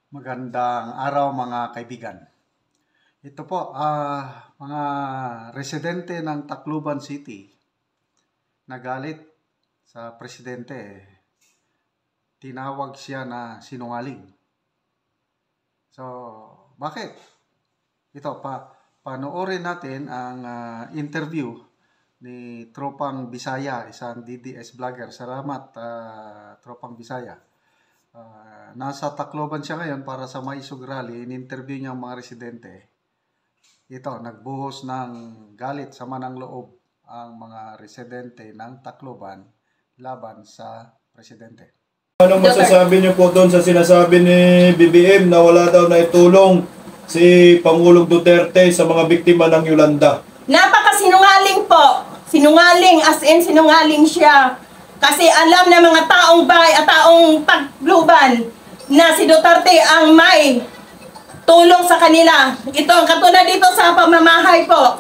Magandang araw mga kaibigan. Ito po, mga residente ng Tacloban City nagalit sa presidente. Tinawag siya na sinungaling. So, bakit? Ito, panoorin natin ang interview ni Tropang Bisaya, isang DDS vlogger. Salamat, Tropang Bisaya. Nasa Tacloban siya ngayon para sa Maisog Rally. In-interview niya ang mga residente. Ito, nagbuhos ng galit, sama ng loob ang mga residente ng Tacloban laban sa presidente. Anong masasabi niyo po doon sa sinasabi ni BBM na wala daw na itulong si Pangulong Duterte sa mga biktima ng Yolanda? Napakasinungaling po. Sinungaling, as in sinungaling siya. Kasi alam ng mga taong bahay at taong Tacloban na si Duterte ang may tulong sa kanila. Ito, katulad dito sa pamamahay po.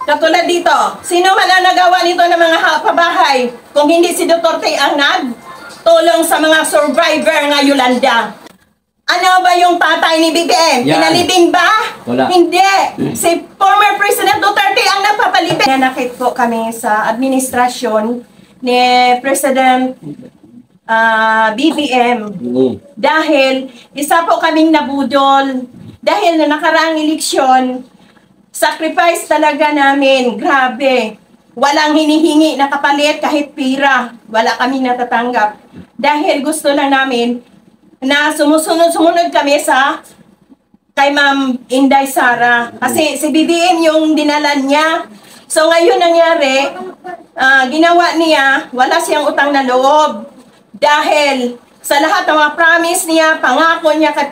Katulad dito. Sino man ang nagawa nito ng mga pabahay kung hindi si Duterte ang nagtulong sa mga survivor ng Yolanda? Ano ba yung tatay ni BBM? Yan. Pinalibing ba? Wala. Hindi. Si former President Duterte ang nagpapalibing. Nanakit po kami sa administrasyon ni President BBM dahil isa po kaming nabudol dahil na nakaraang eleksyon, sacrifice talaga namin, grabe. Walang hinihingi na kapalit kahit pira. Wala kami natatanggap. Dahil gusto lang namin na sumunod kami sa kay Ma'am Inday Sara. Kasi si BBM yung dinalan niya. So ngayon nangyari, ginawa niya, wala siyang utang na loob. Dahil sa lahat ng mga promise niya, pangako niya kay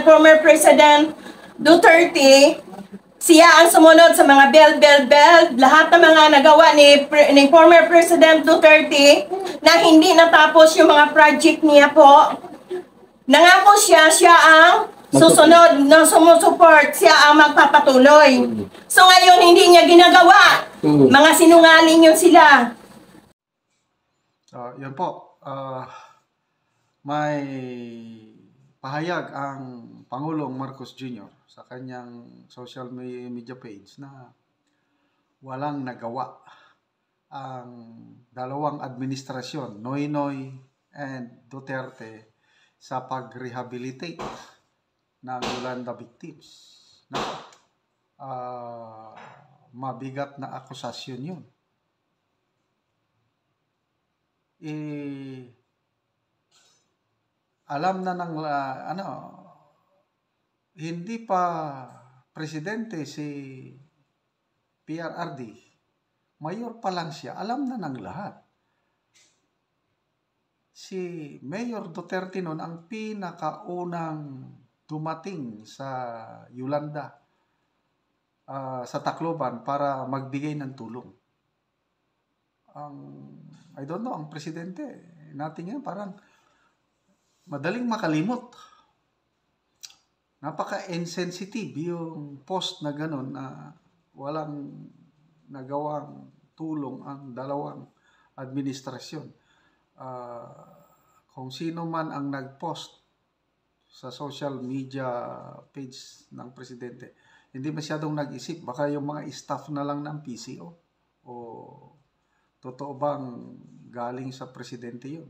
former President Duterte, siya ang sumunod sa mga bell. Lahat ng mga nagawa ni former President Duterte na hindi natapos yung mga project niya po. Nangako siya ang susunod na sumusuport, siya ang magpapatuloy. So ngayon hindi niya ginagawa. Mga sinungaling yun sila. Yun po, may pahayag ang Pangulong Marcos Jr. sa kanyang social media page na walang nagawa ang dalawang administrasyon, Noynoy and Duterte, sa pag-rehabilitate ng Yolanda victims. Mabigat na akusasyon yun. Alam na ng hindi pa presidente si PRRD, mayor pa lang siya, alam na ng lahat. Si Mayor Duterte noon ang pinakaunang dumating sa Yolanda, sa Tacloban para magbigay ng tulong. I don't know, ang presidente natin ngayon parang madaling makalimot. Napaka-insensitive yung post na gano'n na walang nagawang tulong ang dalawang administrasyon. Kung sino man ang nag-post sa social media page ng presidente, hindi masyadong nag-isip. Baka yung mga staff na lang ng PCO. O totoo bang galing sa presidente yun?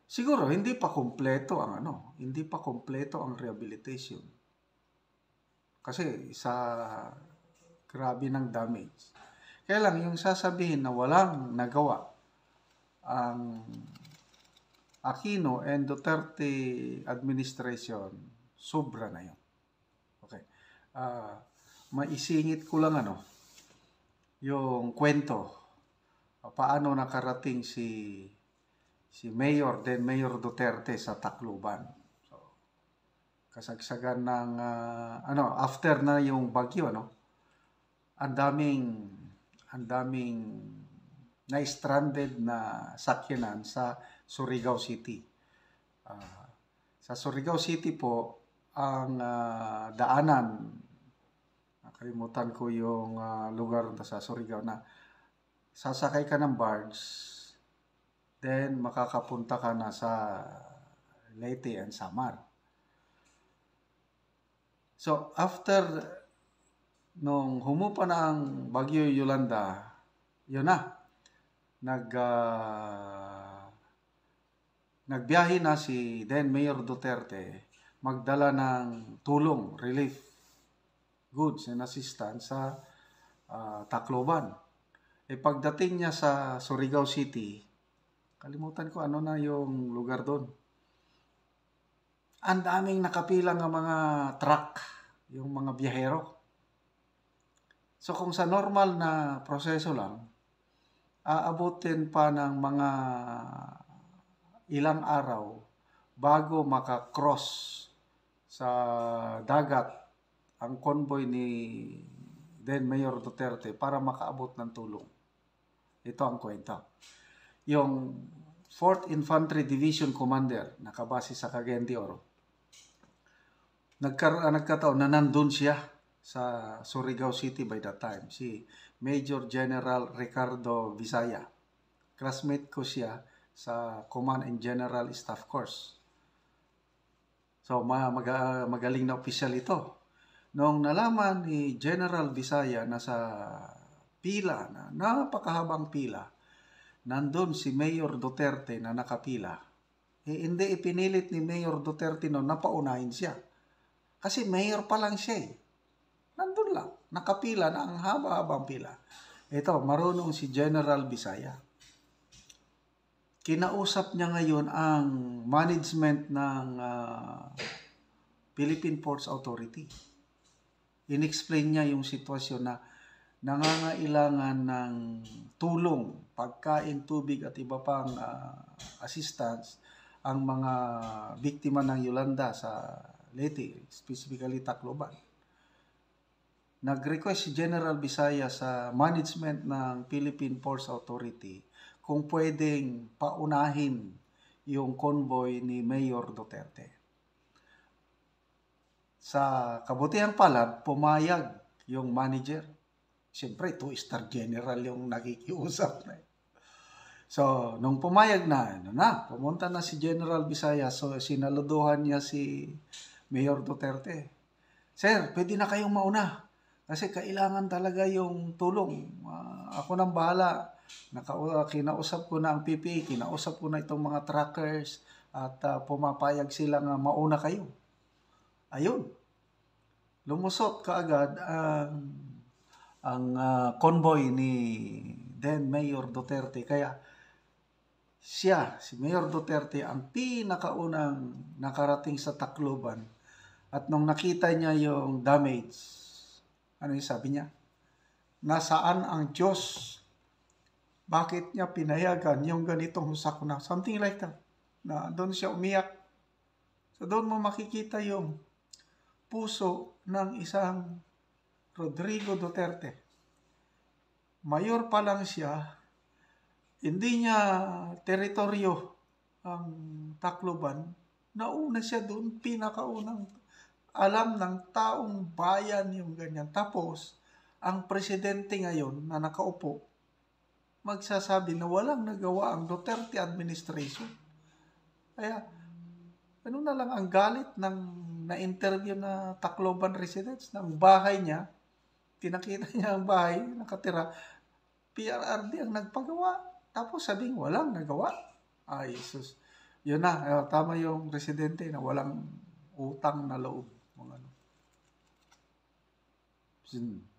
Siguro hindi pa kompleto ang rehabilitation. Kasi sa grabe ng damage. Kaya lang yung sasabihin na walang nagawa ang Aquino and Duterte administration, sobra na yun. Okay. Maisingit ko lang yung kwento. Paano nakarating si Mayor Duterte sa Tacloban. So, kasagsagan ng after na yung bagyo, ang daming na-stranded na sakyanan sa Surigao City. Sa Surigao City po, ang daanan, nakalimutan ko yung lugar sa Surigao na sasakay ka ng barge, then makakapunta ka na sa Leyte and Samar. So, after nung humupa na ang Bagyo Yolanda, yun na, nagbiyahe na si then Mayor Duterte magdala ng tulong, relief goods and assistance sa Tacloban. Pagdating niya sa Surigao City, kalimutan ko ano na yung lugar doon. Ang daming nakapila ng mga truck, yung mga biyahero. So kung sa normal na proseso lang, aabutin pa ng mga ilang araw bago makakross sa dagat ang convoy ni then Mayor Duterte para makaabot ng tulong. Ito ang kwento. Yung 4th Infantry Division Commander, nakabase sa Cagayan de Oro, nagkataon na nandun siya sa Surigao City by that time, si Major General Ricardo Visaya. Classmate ko siya sa Command and General Staff Course. So, magaling na opisyal ito. Noong nalaman ni General Visaya na sa pila, na napakahabang pila, nandun si Mayor Duterte na nakapila, hindi ipinilit ni Mayor Duterte noon na paunahin siya. Kasi mayor pa lang siya. Nandun lang, nakapila na ang haba-habang pila. Ito, marunong si General Visaya. Kinausap niya ngayon ang management ng Philippine Ports Authority. In-explain niya yung sitwasyon na nangangailangan ng tulong, pagkain, tubig at iba pang assistance ang mga biktima ng Yolanda sa Leyte, specifically Tacloban. Nag-request si General Visaya sa management ng Philippine Ports Authority kung pwedeng paunahin yung convoy ni Mayor Duterte. Sa kabutihang palad, pumayag yung manager. Siyempre, 2-star general yung nakikiusap na. So, nung pumayag na, pumunta na si General Visaya, so sinaluduhan niya si Mayor Duterte. Sir, pwede na kayong mauna. Kasi kailangan talaga yung tulong. Ako nang bahala. Kinausap ko na ang PPA, kinausap ko na itong mga truckers, at pumapayag sila nga mauna kayo. Ayun. Lumusot kaagad ang convoy ni then Mayor Duterte. Kaya siya, si Mayor Duterte, ang pinakaunang nakarating sa Tacloban. At nung nakita niya yung damage, ano yung sabi niya? Nasaan ang Diyos? Bakit niya pinayagan yung ganitong sakuna? Something like that. Na doon siya umiyak. So doon mo makikita yung puso ng isang Rodrigo Duterte. Mayor pa lang siya, hindi niya teritoryo ang Tacloban, nauna siya doon, pinakaunang alam ng taong bayan yung ganyan. Tapos, ang presidente ngayon na nakaupo, magsasabi na walang nagawa ang Duterte administration. Kaya, ano na lang ang galit ng na-interview na Tacloban residents ng bahay niya, tinakita niya ang bahay, nakatira, PRRD ang nagpagawa. Tapos sabing walang nagawa. Ay, Jesus. Yun na, tama yung residente na walang utang na loob.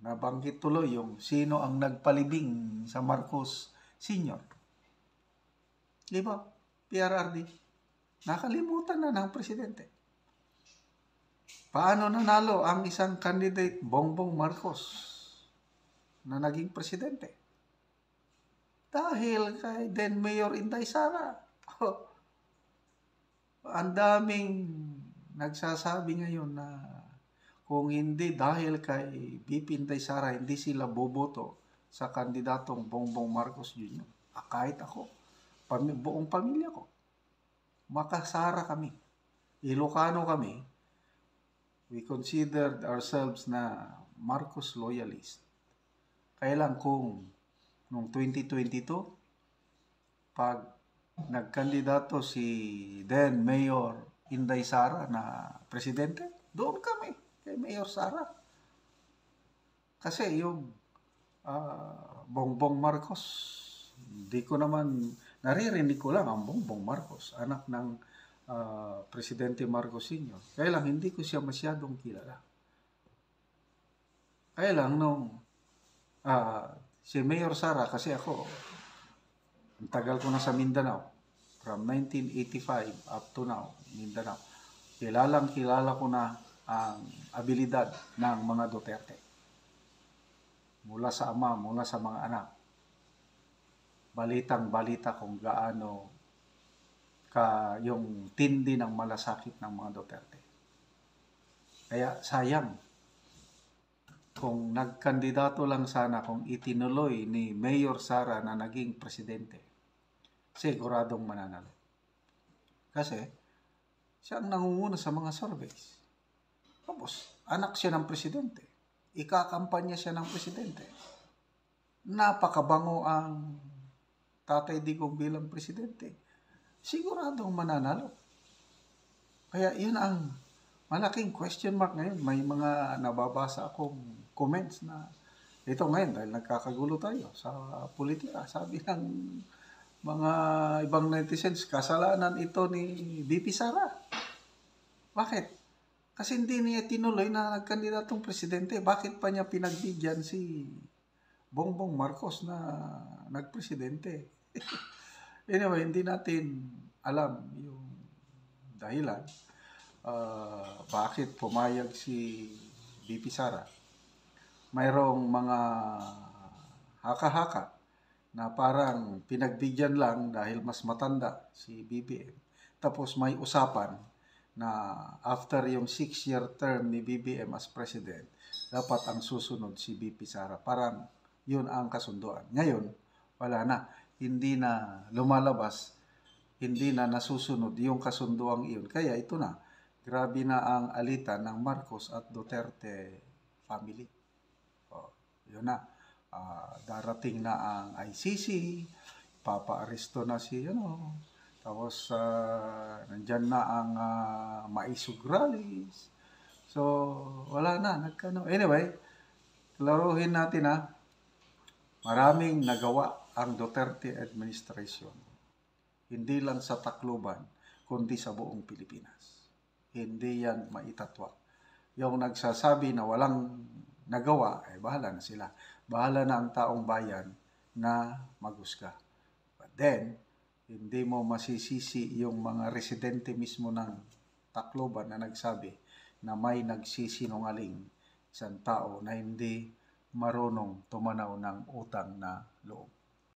Nabanggit tuloy yung sino ang nagpalibing sa Marcos Sr. Di ba? PRRD. Nakalimutan na ng presidente. Paano nanalo ang isang candidate, Bongbong Marcos, na naging presidente? Dahil kay then Mayor Inday Sara. Ang daming nagsasabi ngayon na kung hindi dahil kay BP Inday Sara, hindi sila boboto sa kandidatong Bongbong Marcos Jr. Kahit ako, buong pamilya ko, makasara kami. Ilocano kami. We considered ourselves na Marcos loyalist. Kaya lang kung noong 2022, pag nagkandidato si then Mayor Inday Sara na presidente, doon kami kay Mayor Sara. Kasi yung Bongbong Marcos, hindi ko naman, naririnig ko lang ang Bongbong Marcos, anak ng Presidente Marcos Sr. Kaya lang, hindi ko siya masyadong kilala. Kaya lang, nung si Mayor Sara, kasi ako, ang tagal ko na sa Mindanao, from 1985 up to now, Mindanao, kilala ko na ang abilidad ng mga Duterte. Mula sa ama, mula sa mga anak. Balitang-balita kung gaano yung tindi ng malasakit ng mga Duterte. Kaya sayang kung nagkandidato lang sana, kung itinuloy ni Mayor Sara na naging presidente, siguradong mananalo. Kasi siya ang nangunguna sa mga surveys. Tapos, anak siya ng presidente. Ikakampanya siya ng presidente. Napakabango ang Tatay Digong bilang presidente. Siguradong mananalo. Kaya yun ang malaking question mark ngayon. May mga nababasa akong comments na ito ngayon dahil nagkakagulo tayo sa politika. Sabi ng mga ibang netizens, kasalanan ito ni VP Sara. Bakit? Kasi hindi niya tinuloy na nagkandidatong presidente. Bakit pa niya pinagbigyan si Bongbong Marcos na nagpresidente? Anyway, hindi natin alam yung dahilan bakit pumayag si VP Sara. Mayroong mga haka-haka na parang pinagbigyan lang dahil mas matanda si BBM. Tapos may usapan na after yung 6-year term ni BBM as president, dapat ang susunod si VP Sara. Parang yun ang kasunduan. Ngayon, wala na. Hindi na lumalabas, hindi na nasusunod yung kasunduang iyon. Kaya ito na, grabe na ang alitan ng Marcos at Duterte family. Yun na. Darating na ang ICC, papa-aresto na si tapos nandyan na ang Maisog rallies. So wala na, anyway, klaruhin natin maraming nagawa ang Duterte administration, hindi lang sa Tacloban kundi sa buong Pilipinas. Hindi yan maitatwa. Yung nagsasabi na walang nagawa, bahala na sila. Bahala na ang taong bayan na maghusga. But then, hindi mo masisisi yung mga residente mismo ng Tacloban na nagsabi na may nagsisinungaling isang tao na hindi marunong tumanaw ng utang na loob.